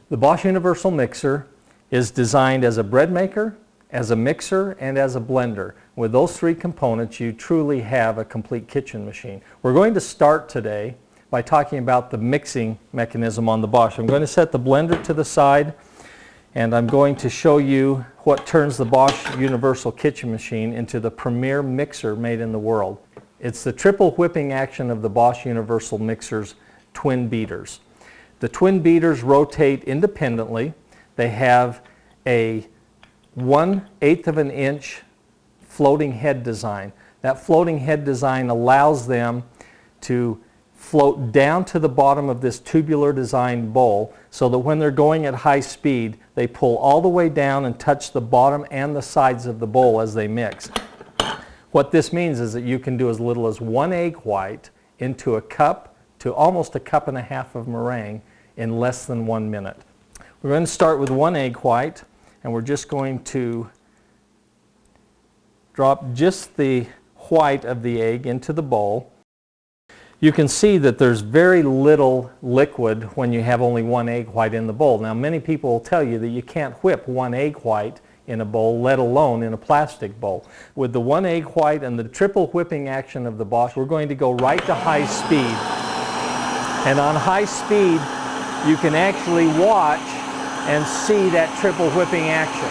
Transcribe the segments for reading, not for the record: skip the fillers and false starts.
The Bosch Universal Mixer is designed as a bread maker, as a mixer, and as a blender. With those three components, you truly have a complete kitchen machine. We're going to start today by talking about the mixing mechanism on the Bosch. I'm going to set the blender to the side, and I'm going to show you what turns the Bosch Universal Kitchen Machine into the premier mixer made in the world. It's the triple whipping action of the Bosch Universal Mixer's twin beaters. The twin beaters rotate independently. They have a 1/8 of an inch floating head design. That floating head design allows them to float down to the bottom of this tubular designed bowl so that when they're going at high speed, they pull all the way down and touch the bottom and the sides of the bowl as they mix. What this means is that you can do as little as 1 egg white into a cup to almost a cup and a half of meringue in less than 1 minute. We're going to start with 1 egg white, and we're just going to drop just the white of the egg into the bowl. You can see that there's very little liquid when you have only 1 egg white in the bowl. Now, many people will tell you that you can't whip 1 egg white in a bowl, let alone in a plastic bowl. With the 1 egg white and the triple whipping action of the Bosch, we're going to go right to high speed. And on high speed, you can actually watch and see that triple whipping action.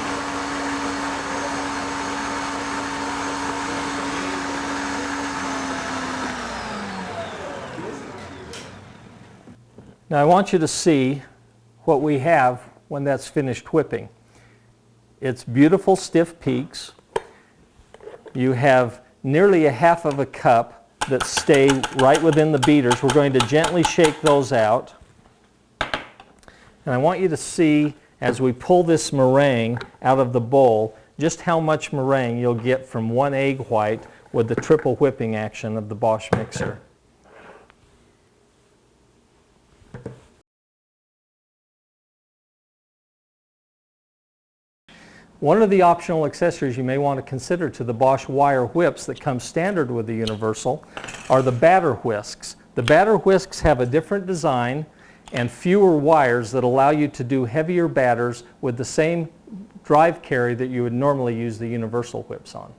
Now I want you to see what we have when that's finished whipping. It's beautiful stiff peaks. You have nearly a half of a cup that stay right within the beaters. We're going to gently shake those out. And I want you to see, as we pull this meringue out of the bowl, just how much meringue you'll get from 1 egg white with the triple whipping action of the Bosch mixer. One of the optional accessories you may want to consider to the Bosch wire whips that come standard with the Universal are the batter whisks. The batter whisks have a different design and fewer wires that allow you to do heavier batters with the same drive carry that you would normally use the Universal whips on.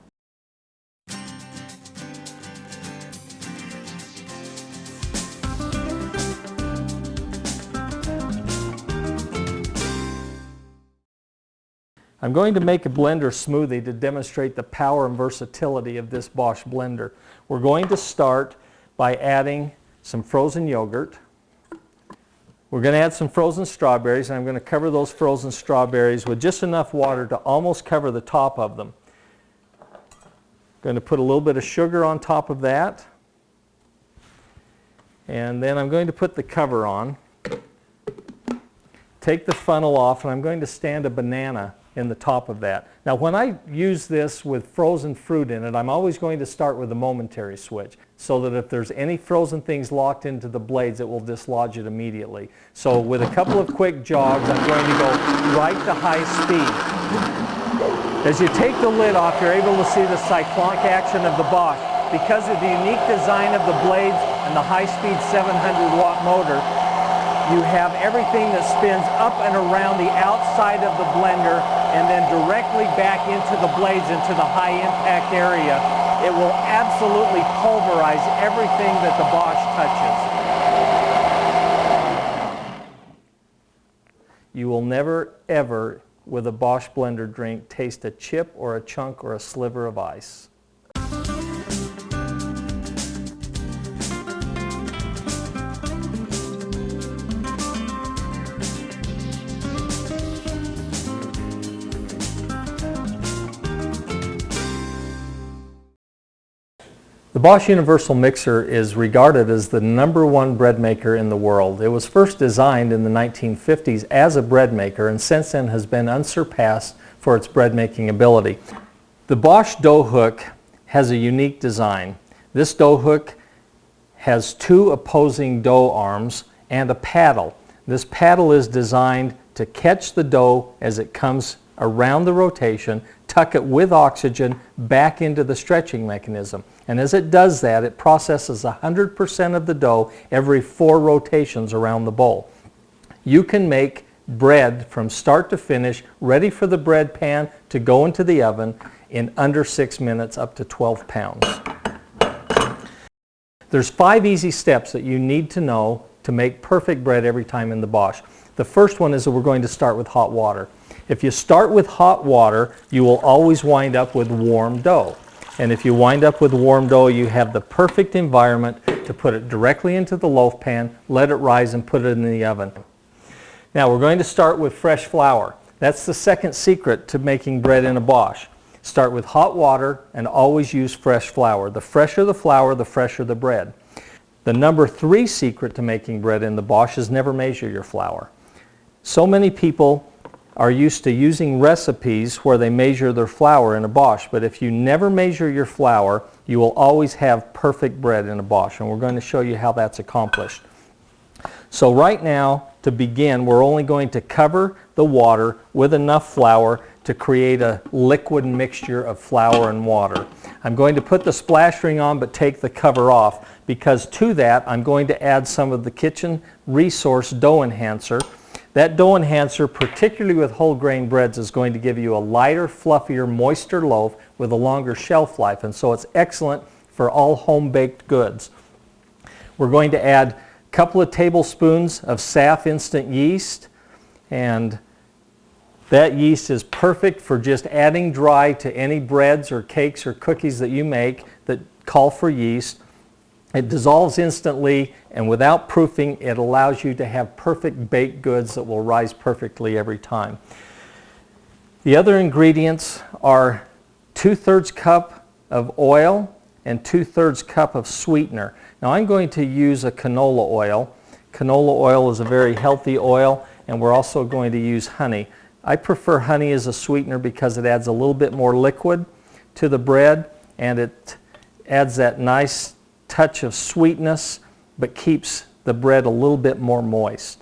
I'm going to make a blender smoothie to demonstrate the power and versatility of this Bosch blender. We're going to start by adding some frozen yogurt. We're going to add some frozen strawberries, and I'm going to cover those frozen strawberries with just enough water to almost cover the top of them. Going to put a little bit of sugar on top of that, and then I'm going to put the cover on. Take the funnel off, and I'm going to stand a banana in the top of that. Now, when I use this with frozen fruit in it, I'm always going to start with a momentary switch so that if there's any frozen things locked into the blades, it will dislodge it immediately. So with a couple of quick jogs, I'm going to go right to high speed. As you take the lid off, you're able to see the cyclonic action of the Bosch. Because of the unique design of the blades and the high-speed 700-watt motor, you have everything that spins up and around the outside of the blender and then directly back into the blades, into the high impact area. It will absolutely pulverize everything that the Bosch touches. You will never, ever, with a Bosch blender drink, taste a chip or a chunk or a sliver of ice. The Bosch Universal Mixer is regarded as the #1 bread maker in the world. It was first designed in the 1950s as a bread maker, and since then has been unsurpassed for its bread making ability. The Bosch dough hook has a unique design. This dough hook has 2 opposing dough arms and a paddle. This paddle is designed to catch the dough as it comes around the rotation, tuck it with oxygen back into the stretching mechanism. And as it does that, it processes 100% of the dough every 4 rotations around the bowl. You can make bread from start to finish, ready for the bread pan to go into the oven in under 6 minutes, up to 12 pounds. There's 5 easy steps that you need to know to make perfect bread every time in the Bosch. The first one is that we're going to start with hot water. If you start with hot water, you will always wind up with warm dough. And if you wind up with warm dough, you have the perfect environment to put it directly into the loaf pan, let it rise, and put it in the oven. Now we're going to start with fresh flour. That's the second secret to making bread in a Bosch. Start with hot water and always use fresh flour. The fresher the flour, the fresher the bread. The number 3 secret to making bread in the Bosch is never measure your flour. So many people are used to using recipes where they measure their flour in a Bosch, but if you never measure your flour, you will always have perfect bread in a Bosch, and we're going to show you how that's accomplished. So right now, to begin, we're only going to cover the water with enough flour to create a liquid mixture of flour and water. I'm going to put the splash ring on but take the cover off, because to that I'm going to add some of the Kitchen Resource Dough Enhancer. That dough enhancer, particularly with whole grain breads, is going to give you a lighter, fluffier, moister loaf with a longer shelf life, and so it's excellent for all home-baked goods. We're going to add a couple of tablespoons of SAF instant yeast, and that yeast is perfect for just adding dry to any breads or cakes or cookies that you make that call for yeast. It dissolves instantly, and without proofing, it allows you to have perfect baked goods that will rise perfectly every time. The other ingredients are 2/3 cup of oil and 2/3 cup of sweetener. Now I'm going to use a canola oil. Canola oil is a very healthy oil, and we're also going to use honey. I prefer honey as a sweetener because it adds a little bit more liquid to the bread, and it adds that nice touch of sweetness but keeps the bread a little bit more moist.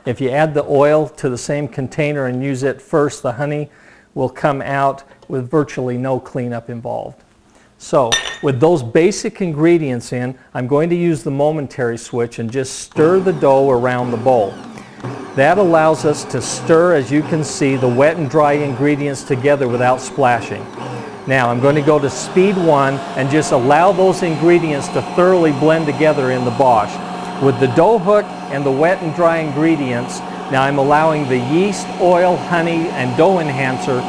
If you add the oil to the same container and use it first, the honey will come out with virtually no cleanup involved. So with those basic ingredients in, I'm going to use the momentary switch and just stir the dough around the bowl. That allows us to stir, as you can see, the wet and dry ingredients together without splashing. Now I'm going to go to speed 1 and just allow those ingredients to thoroughly blend together in the Bosch. With the dough hook and the wet and dry ingredients, now I'm allowing the yeast, oil, honey, and dough enhancer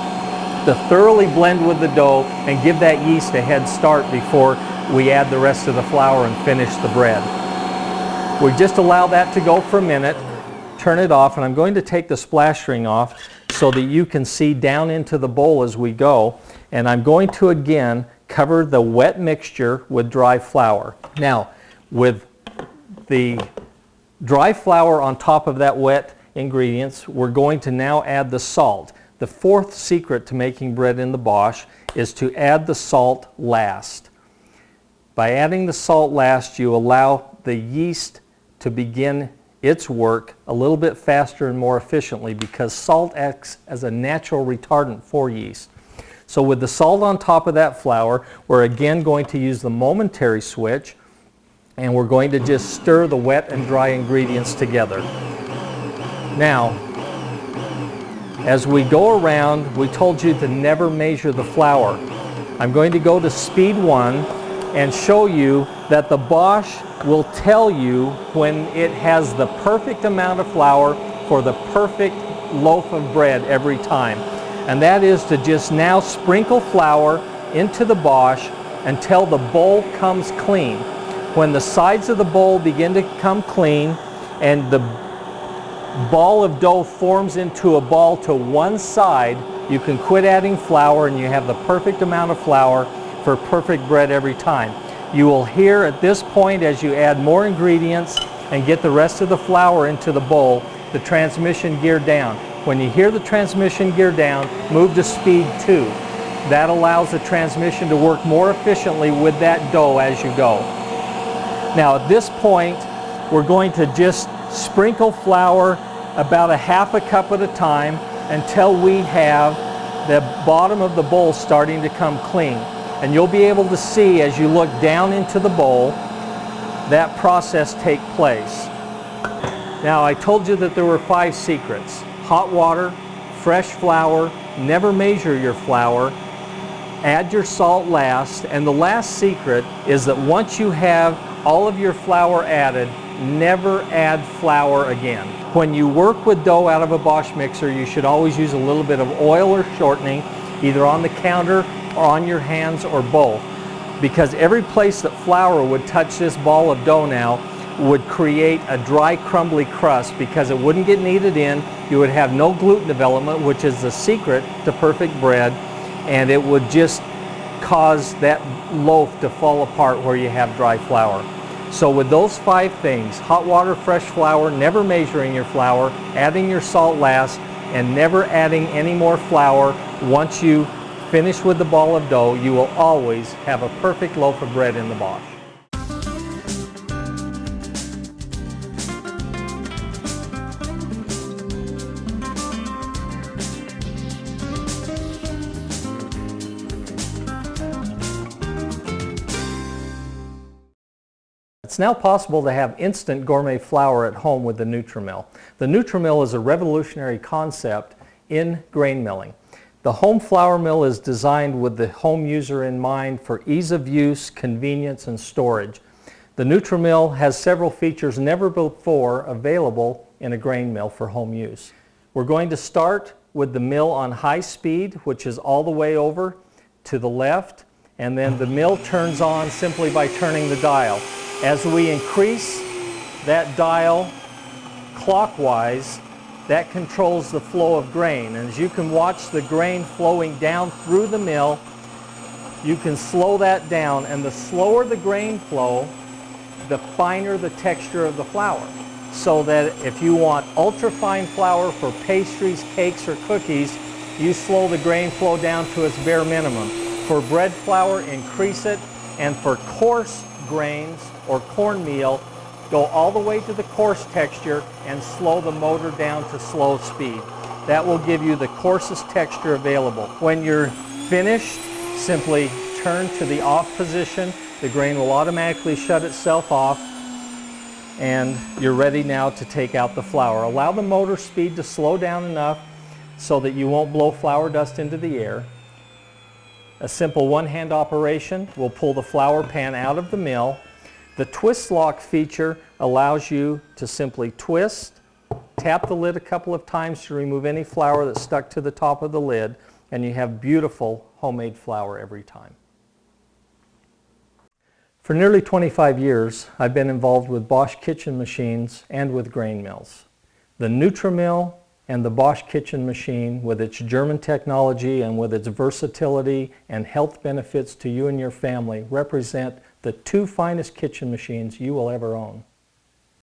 to thoroughly blend with the dough and give that yeast a head start before we add the rest of the flour and finish the bread. We just allow that to go for a minute, turn it off, and I'm going to take the splash ring off so that you can see down into the bowl as we go. And I'm going to again cover the wet mixture with dry flour. Now, with the dry flour on top of that wet ingredients, we're going to now add the salt. The 4th secret to making bread in the Bosch is to add the salt last. By adding the salt last, you allow the yeast to begin its work a little bit faster and more efficiently, because salt acts as a natural retardant for yeast. So with the salt on top of that flour, we're again going to use the momentary switch, and we're going to just stir the wet and dry ingredients together. Now, as we go around, we told you to never measure the flour. I'm going to go to speed 1 and show you that the Bosch will tell you when it has the perfect amount of flour for the perfect loaf of bread every time. And that is to just now sprinkle flour into the Bosch until the bowl comes clean. When the sides of the bowl begin to come clean and the ball of dough forms into a ball to one side, you can quit adding flour and you have the perfect amount of flour for perfect bread every time. You will hear at this point, as you add more ingredients and get the rest of the flour into the bowl, the transmission gear down. When you hear the transmission gear down, move to speed 2. That allows the transmission to work more efficiently with that dough as you go. Now at this point, we're going to just sprinkle flour about a half a cup at a time until we have the bottom of the bowl starting to come clean. And you'll be able to see as you look down into the bowl that process take place. Now, I told you that there were 5 secrets: hot water, fresh flour, never measure your flour, add your salt last, and the last secret is that once you have all of your flour added, never add flour again. When you work with dough out of a Bosch mixer, you should always use a little bit of oil or shortening, either on the counter or on your hands or both, because every place that flour would touch this ball of dough now would create a dry, crumbly crust because it wouldn't get kneaded in. You would have no gluten development, which is the secret to perfect bread, and it would just cause that loaf to fall apart where you have dry flour. So with those 5 things, hot water, fresh flour, never measuring your flour, adding your salt last, and never adding any more flour once you finish with the ball of dough, you will always have a perfect loaf of bread in the Bosch. It's now possible to have instant gourmet flour at home with the Nutrimill. The Nutrimill is a revolutionary concept in grain milling. The home flour mill is designed with the home user in mind for ease of use, convenience, and storage. The Nutrimill has several features never before available in a grain mill for home use. We're going to start with the mill on high speed, which is all the way over to the left, and then the mill turns on simply by turning the dial. As we increase that dial clockwise, that controls the flow of grain. And as you can watch the grain flowing down through the mill, you can slow that down. And the slower the grain flow, the finer the texture of the flour. So that if you want ultra-fine flour for pastries, cakes, or cookies, you slow the grain flow down to its bare minimum. For bread flour, increase it. And for coarse grains or cornmeal, go all the way to the coarse texture and slow the motor down to slow speed. That will give you the coarsest texture available. When you're finished, simply turn to the off position. The grain will automatically shut itself off, and you're ready now to take out the flour. Allow the motor speed to slow down enough so that you won't blow flour dust into the air. A simple one-hand operation will pull the flour pan out of the mill. The twist lock feature allows you to simply twist, tap the lid a couple of times to remove any flour that's stuck to the top of the lid, and you have beautiful homemade flour every time. For nearly 25 years, I've been involved with Bosch kitchen machines and with grain mills. The Nutrimill and the Bosch kitchen machine, with its German technology and with its versatility and health benefits to you and your family, represent the 2 finest kitchen machines you will ever own.